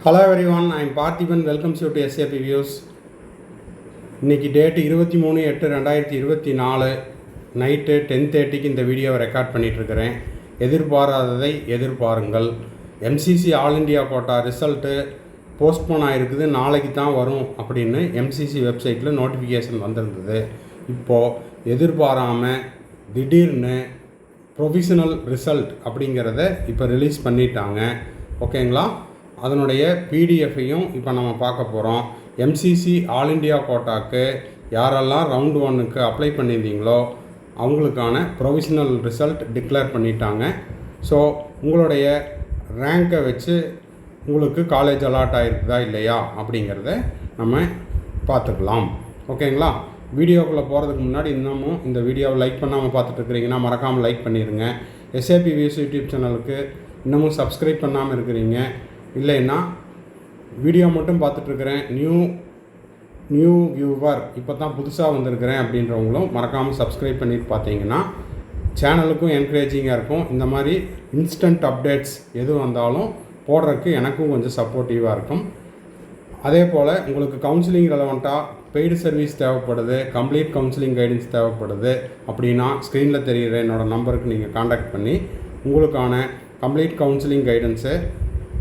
Hello everyone, I am Parthiban. Welcomes you to SAP Views. இன்றைக்கி date 23/8/2024 night 10:30க்கு இந்த வீடியோவை ரெக்கார்ட் பண்ணிகிட்ருக்கிறேன். எதிர்பாராததை எதிர்பாருங்கள். MCC all India quota result postpone ஆகிருக்குது, நாளைக்கு தான் வரும் அப்படின்னு எம்சிசி வெப்சைட்டில் நோட்டிஃபிகேஷன் வந்திருந்தது. இப்போது எதிர்பாராமல் திடீர்னு ப்ரொவிஷனல் ரிசல்ட் அப்படிங்கிறத இப்போ ரிலீஸ் பண்ணிட்டாங்க. ஓகேங்களா? அதனுடைய பிடிஎஃப்பையும் இப்போ நம்ம பார்க்க போகிறோம். எம்சிசி ஆல் இண்டியா கோட்டாக்கு யாரெல்லாம் ரவுண்டு 1க்கு அப்ளை பண்ணியிருந்தீங்களோ அவங்களுக்கான ப்ரொவிஷனல் ரிசல்ட் டிக்ளேர் பண்ணிட்டாங்க. ஸோ உங்களுடைய ரேங்கை வச்சு உங்களுக்கு காலேஜ் அலாட் ஆகிருக்குதா இல்லையா அப்படிங்கிறத நம்ம பார்த்துக்கலாம். ஓகேங்களா? வீடியோக்குள்ளே போகிறதுக்கு முன்னாடி இன்னமும் இந்த வீடியோவை லைக் பண்ணாமல் பார்த்துட்ருக்கிறீங்கன்னா மறக்காமல் லைக் பண்ணிடுங்க. எஸ்ஏபி வியூஸ் யூடியூப் சேனலுக்கு இன்னமும் சப்ஸ்கிரைப் பண்ணாமல் இருக்கிறீங்க, இல்லைன்னா வீடியோ மட்டும் பார்த்துட்ருக்கிறேன், நியூ வியூவர் இப்போ தான் புதுசாக வந்திருக்கிறேன் அப்படின்றவங்களும் மறக்காமல் சப்ஸ்கிரைப் பண்ணிட்டு பார்த்தீங்கன்னா சேனலுக்கும் என்கரேஜிங்காக இருக்கும். இந்த மாதிரி இன்ஸ்டன்ட் அப்டேட்ஸ் எது வந்தாலும் போடுறதுக்கு எனக்கும் கொஞ்சம் சப்போர்ட்டிவாக இருக்கும். அதே போல் உங்களுக்கு கவுன்சிலிங் ரெலவெண்ட்டாக பெய்டு சர்வீஸ் தேவைப்படுது, கம்ப்ளீட் கவுன்சிலிங் கைடன்ஸ் தேவைப்படுது அப்படின்னா ஸ்க்ரீனில் தெரிகிற என்னோடய நம்பருக்கு நீங்கள் காண்டாக்ட் பண்ணி உங்களுக்கான கம்ப்ளீட் கவுன்சிலிங் கைடன்ஸை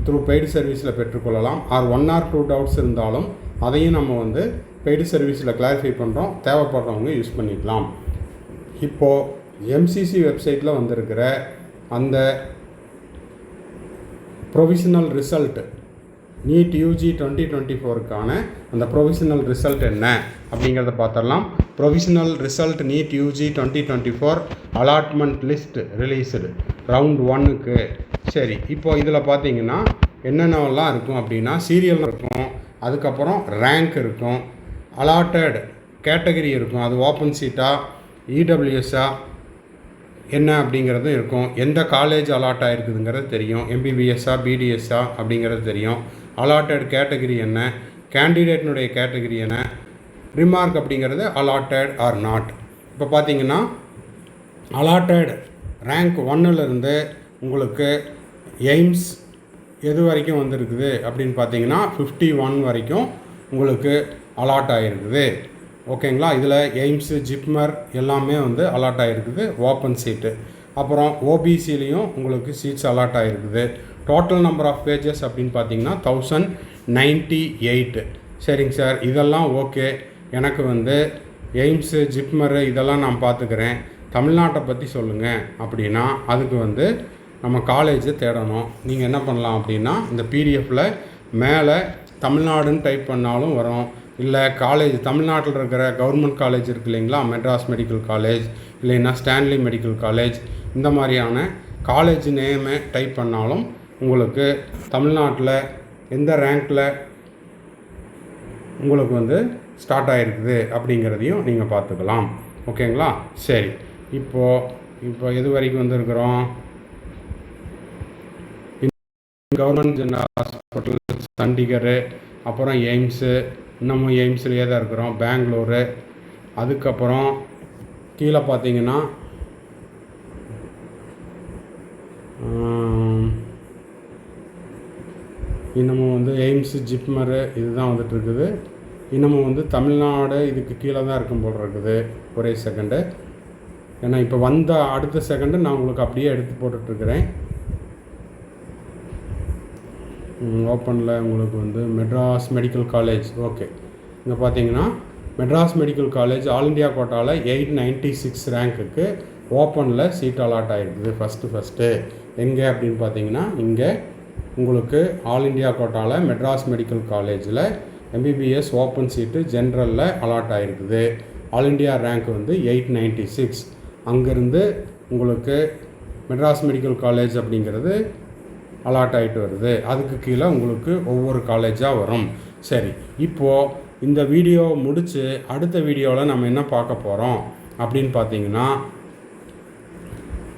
த்ரூ பெய்டு சர்வீஸில் பெற்றுக்கொள்ளலாம். 1 or 2 டவுட்ஸ் இருந்தாலும் அதையும் நம்ம பெய்டு சர்வீஸில் கிளாரிஃபை பண்ணுறோம். தேவைப்படுறவங்க யூஸ் பண்ணிக்கலாம். இப்போது எம்சிசி வெப்சைட்டில் வந்திருக்கிற அந்த ப்ரொவிஷனல் ரிசல்ட் நீட் யூஜி 2024க்கான அந்த ப்ரொவிஷனல் ரிசல்ட் என்ன அப்படிங்கிறத பார்த்துடலாம். Provisional result NEET UG 2024 allotment list released round 1க்கு. சரி, இப்போது இதில் பார்த்தீங்கன்னா என்னென்னலாம் இருக்கும் அப்படின்னா சீரியல் இருக்கும், அதுக்கப்புறம் ரேங்க் இருக்கும், அலாட்டட் கேட்டகரி இருக்கும், அது ஓப்பன் சீட்டா இடபிள்யூஎஸ்ஸா என்ன அப்படிங்கிறதும் இருக்கும். எந்த காலேஜ் அலாட் ஆகிருக்குதுங்கிறது தெரியும், எம்பிபிஎஸ்ஸா பிடிஎஸ்ஸா அப்படிங்கிறது தெரியும். அலாட்டட் கேட்டகரி என்ன, கேண்டிடேட்னுடைய கேட்டகரி என்ன, ரிமார்க் அப்படிங்கிறது அலாட்டட் ஆர் நாட். இப்போ பார்த்தீங்கன்னா அலாட்டட் ரேங்க் 1லேருந்து உங்களுக்கு எய்ம்ஸ் எது வரைக்கும் வந்திருக்குது அப்படின்னு பார்த்தீங்கன்னா 51 வரைக்கும் உங்களுக்கு அலாட் ஆகிருக்குது. ஓகேங்களா? இதில் எய்ம்ஸு ஜிப்மர் எல்லாமே அலாட் ஆகிருக்குது, ஓப்பன் சீட்டு. அப்புறம் ஓபிசிலையும் உங்களுக்கு சீட்ஸ் அலாட் ஆகிருக்குது. டோட்டல் நம்பர் ஆஃப் பேஜஸ் அப்படின்னு பார்த்தீங்கன்னா 1098. சரிங்க சார், இதெல்லாம் ஓகே. எனக்கு எய்ம்ஸு ஜிப்மரு இதெல்லாம் நான் பார்த்துக்கிறேன், தமிழ்நாட்டை பற்றி சொல்லுங்கள் அப்படின்னா அதுக்கு நம்ம காலேஜை தேடணும். நீங்கள் என்ன பண்ணலாம் அப்படின்னா இந்த பிடிஎஃப்பில் மேலே தமிழ்நாடுன்னு டைப் பண்ணாலும் வரும், இல்லை காலேஜ் தமிழ்நாட்டில் இருக்கிற கவர்மெண்ட் காலேஜ் இருக்குது இல்லைங்களா, மெட்ராஸ் மெடிக்கல் காலேஜ் இல்லைன்னா ஸ்டான்லி மெடிக்கல் காலேஜ், இந்த மாதிரியான காலேஜ் நேமை டைப் பண்ணாலும் உங்களுக்கு தமிழ்நாட்டில் எந்த ரேங்க்கில் உங்களுக்கு ஸ்டார்ட் ஆகிருக்குது அப்படிங்கிறதையும் நீங்கள் பார்த்துக்கலாம். ஓகேங்களா? சரி, இப்போ எது வரைக்கும் வந்திருக்கிறோம்? கவர்மெண்ட் ஜெனரல் ஹாஸ்பிட்டல் சண்டிகர், அப்புறம் எய்ம்ஸு, இன்னமும் எய்ம்ஸ்லேயே தான் இருக்கிறோம், பெங்களூரு. அதுக்கப்புறம் கீழே பார்த்தீங்கன்னா இன்னமும் எய்ம்ஸு ஜிப்மரு இதுதான் வந்துட்டுருக்குது. இன்னமும் தமிழ்நாடு இதுக்கு கீழே தான் இருக்கும் போல் இருக்குது. ஒரே செகண்டு, ஏன்னா இப்போ வந்த அடுத்த செகண்டு நான் உங்களுக்கு அப்படியே எடுத்து போட்டுட்ருக்கிறேன். ஓப்பனில் உங்களுக்கு மெட்ராஸ் மெடிக்கல் காலேஜ். ஓகே, இங்கே பார்த்தீங்கன்னா Madras medical college all India கோட்டாவில் 896 ரேங்க்குக்கு ஓப்பனில் சீட் அலாட் ஆகிருக்குது. ஃபஸ்ட்டு எங்கே அப்படின்னு பார்த்தீங்கன்னா இங்கே உங்களுக்கு ஆல் இண்டியா கோட்டாவில் மெட்ராஸ் மெடிக்கல் காலேஜில் எம்பிபிஎஸ் ஓப்பன் சீட்டு ஜென்ரலில் அலாட் ஆகிருக்குது. All India rank 896. அங்கேருந்து உங்களுக்கு மெட்ராஸ் மெடிக்கல் காலேஜ் அப்படிங்கிறது அலாட் ஆகிட்டு வருது. அதுக்கு கீழே உங்களுக்கு ஒவ்வொரு காலேஜாக வரும். சரி, இப்போது இந்த வீடியோ முடித்து அடுத்த வீடியோவில் நம்ம என்ன பார்க்க போகிறோம் அப்படின்னு பார்த்தீங்கன்னா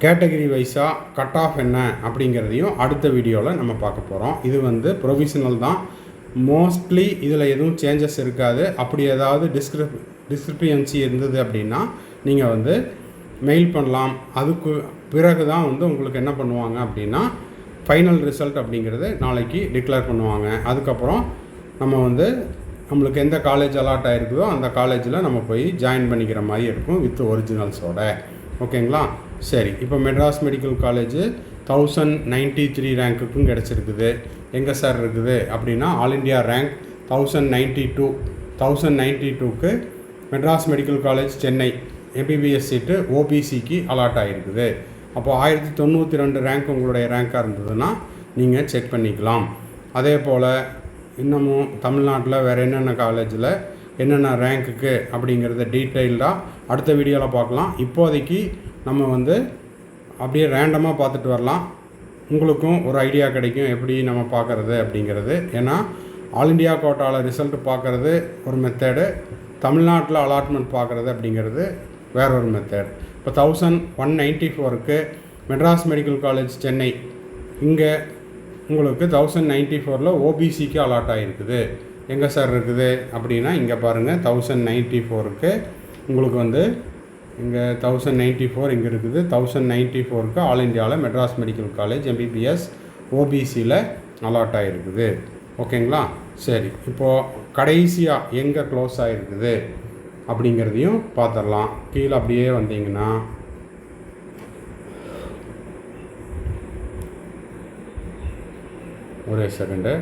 கேட்டகரி வைஸாக கட் ஆஃப் என்ன அப்படிங்கிறதையும் அடுத்த வீடியோவில் நம்ம பார்க்க போகிறோம். இது ப்ரொவிஷனல் தான், மோஸ்ட்லி இதில் எதுவும் சேஞ்சஸ் இருக்காது. அப்படி ஏதாவது டிஸ்கிரிப்பன்சி இருந்தது அப்படின்னா நீங்கள் மெயில் பண்ணலாம். அதுக்கு பிறகு தான் உங்களுக்கு என்ன பண்ணுவாங்க அப்படின்னா ஃபைனல் ரிசல்ட் அப்படிங்கிறது நாளைக்கு டிக்ளேர் பண்ணுவாங்க. அதுக்கப்புறம் நம்ம வந்து நம்மளுக்கு எந்த காலேஜ் அலாட் ஆகிருக்குதோ அந்த காலேஜில் நம்ம போய் ஜாயின் பண்ணிக்கிற மாதிரி இருக்கும் வித் ஒரிஜினல்ஸோட. ஓகேங்களா? சரி, இப்போ மெட்ராஸ் மெடிக்கல் காலேஜ் 1093 ரேங்க்குக்கும் கிடச்சிருக்குது. எங்கே சார் இருக்குது அப்படின்னா ஆல் இண்டியா ரேங்க் 1092க்கு Madras medical college Chennai MBBS seat ஓபிசிக்கு அலாட் ஆகிருக்குது. அப்போது 1092 ரேங்க் உங்களுடைய ரேங்காக இருந்ததுன்னா நீங்கள் செக் பண்ணிக்கலாம். அதே போல் இன்னமும் தமிழ்நாட்டில் வேறு என்னென்ன காலேஜில் என்னென்ன ரேங்க்குக்கு அப்படிங்கிறத டீட்டெயில்டாக அடுத்த வீடியோவில் பார்க்கலாம். இப்போதைக்கு நம்ம வந்து அப்படியே ரேண்டமாக பார்த்துட்டு வரலாம். உங்களுக்கும் ஒரு ஐடியா கிடைக்கும் எப்படி நம்ம பார்க்குறது அப்படிங்கிறது. ஏன்னா ஆல் இண்டியா கோட்டாவில் ரிசல்ட் பார்க்குறது ஒரு மெத்தேடு, தமிழ்நாட்டில் அலாட்மெண்ட் பார்க்குறது அப்படிங்கிறது வேற ஒரு மெத்தேடு. இப்போ 1194க்கு மெட்ராஸ் மெடிக்கல் காலேஜ் சென்னை இங்கே உங்களுக்கு 1094 ஓபிசிக்கு அலாட் ஆகிருக்குது. எங்கே சார் இருக்குது அப்படின்னா இங்கே பாருங்கள் 1094க்கு உங்களுக்கு வந்து இங்கே 1094 இங்கே இருக்குது. 1094க்கு ஆல் இண்டியாவில் மெட்ராஸ் மெடிக்கல் காலேஜ் எம்பிபிஎஸ் ஓபிசியில் அலாட் ஆகிருக்குது. ஓகேங்களா? சரி, இப்போது கடைசியாக எங்கே க்ளோஸ் ஆகிருக்குது அப்படிங்கிறதையும் பார்த்துடலாம். கீழே அப்படியே வந்தீங்கன்னா ஒரே செகண்டு,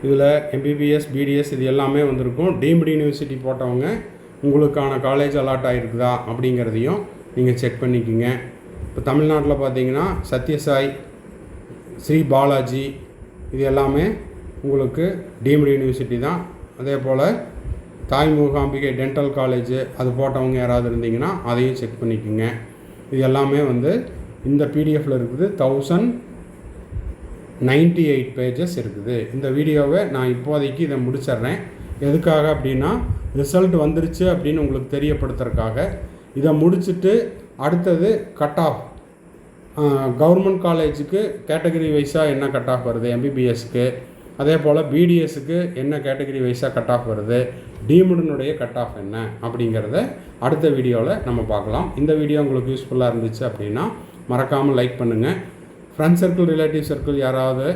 இதில் எம்பிபிஎஸ் பிடிஎஸ் இது எல்லாமே வந்திருக்கும். டீம்டு யூனிவர்சிட்டி போட்டவங்க உங்களுக்கான காலேஜ் அலாட் ஆகிருக்குதா அப்படிங்கிறதையும் நீங்கள் செக் பண்ணிக்கோங்க. இப்போ தமிழ்நாட்டில் பார்த்தீங்கன்னா சத்யசாய், ஸ்ரீ பாலாஜி இது எல்லாமே உங்களுக்கு டீம்டு யூனிவர்சிட்டி தான். அதே போல் தாய் மூகாம்பிகை டென்டல் காலேஜ் அது போட்டவங்க யாராவது இருந்தீங்கன்னா அதையும் செக் பண்ணிக்கோங்க. இது எல்லாமே வந்து இந்த பிடிஎஃப்பில் இருக்குது. 1098 பேஜஸ் இருக்குது. இந்த வீடியோவை நான் இப்போதைக்கு இதை முடிச்சிட்றேன். எதுக்காக அப்படின்னா ரிசல்ட் வந்துருச்சு அப்படின்னு உங்களுக்கு தெரியப்படுத்துறதுக்காக. இதை முடிச்சுட்டு அடுத்தது கட் ஆஃப் கவர்மெண்ட் காலேஜுக்கு கேட்டகரி வைஸாக என்ன கட் ஆஃப் வருது, எம்பிபிஎஸ்க்கு அதே போல் பிடிஎஸ்க்கு என்ன கேட்டகரி வைஸாக கட் ஆஃப் வருது, டீம்டுனுடைய கட் ஆஃப் என்ன அப்படிங்கிறத அடுத்த வீடியோவில் நம்ம பார்க்கலாம். இந்த வீடியோ உங்களுக்கு யூஸ்ஃபுல்லாக இருந்துச்சு அப்படின்னா மறக்காமல் லைக் பண்ணுங்கள். ஃப்ரெண்ட்ஸ் சர்க்கிள், ரிலேட்டிவ் சர்க்கிள் யாராவது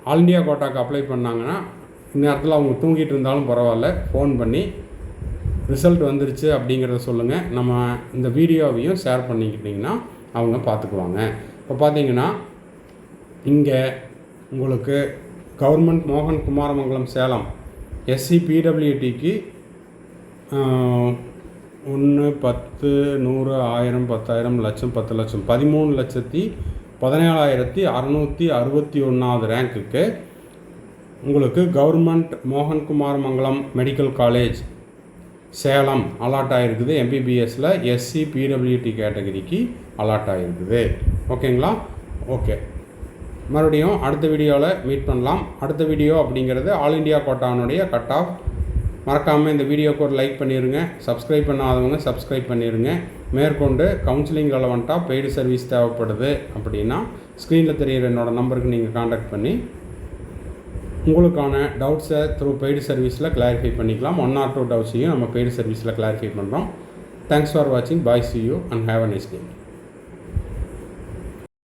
ஆல் இண்டியா கோட்டாக்கு அப்ளை பண்ணாங்கன்னா இந்த நேரத்தில் அவங்க தூங்கிட்டு இருந்தாலும் பரவாயில்ல, ஃபோன் பண்ணி ரிசல்ட் வந்துருச்சு அப்படிங்கிறத சொல்லுங்கள். நம்ம இந்த வீடியோவையும் ஷேர் பண்ணிக்கிட்டிங்கன்னா அவங்க பார்த்துக்குவாங்க. இப்போ பார்த்தீங்கன்னா இங்கே உங்களுக்கு கவர்மெண்ட் மோகன் குமாரமங்கலம் சேலம் எஸ்சி பிடபிள்யூடிக்கு 1 10 100 1000 10,000 லட்சம் 10 லட்சம் 13,17,661 ரேங்க்குக்கு உங்களுக்கு கவர்மெண்ட் மோகன் Kumaramangalam medical college Salem allot ஆகிருக்குது. எம்பிபிஎஸ்சில் எஸ்சி பிடபிள்யூடி கேட்டகரிக்கு அலாட் ஆகிருக்குது. ஓகேங்களா? ஓகே, மறுபடியும் அடுத்த வீடியோவில் மீட் பண்ணலாம். அடுத்த வீடியோ அப்படிங்கிறது ஆல் இண்டியா கோட்டானுடைய கட் ஆஃப். மறக்காமல் இந்த வீடியோக்கு ஒரு லைக் பண்ணிடுங்க. சப்ஸ்கிரைப் பண்ணாதவங்க சப்ஸ்கிரைப் பண்ணிடுங்க. மேற்கொண்டு கவுன்சிலிங் ரெலவெண்ட்டாக பெய்டு சர்வீஸ் தேவைப்படுது அப்படின்னா ஸ்க்ரீனில் தெரிகிற என்னோடய நம்பருக்கு நீங்கள் காண்டாக்ட் பண்ணி உங்களுக்கான டவுட்ஸை த்ரூ பெய்டு சர்வீஸில் கிளாரிஃபை பண்ணிக்கலாம். 1 or 2 டவுட்ஸையும் நம்ம பெய்டு சர்வீஸில் கிளாரிஃபை பண்ணுறோம். தேங்க்ஸ் ஃபார் வாட்சிங். பாய், see you and have a nice day.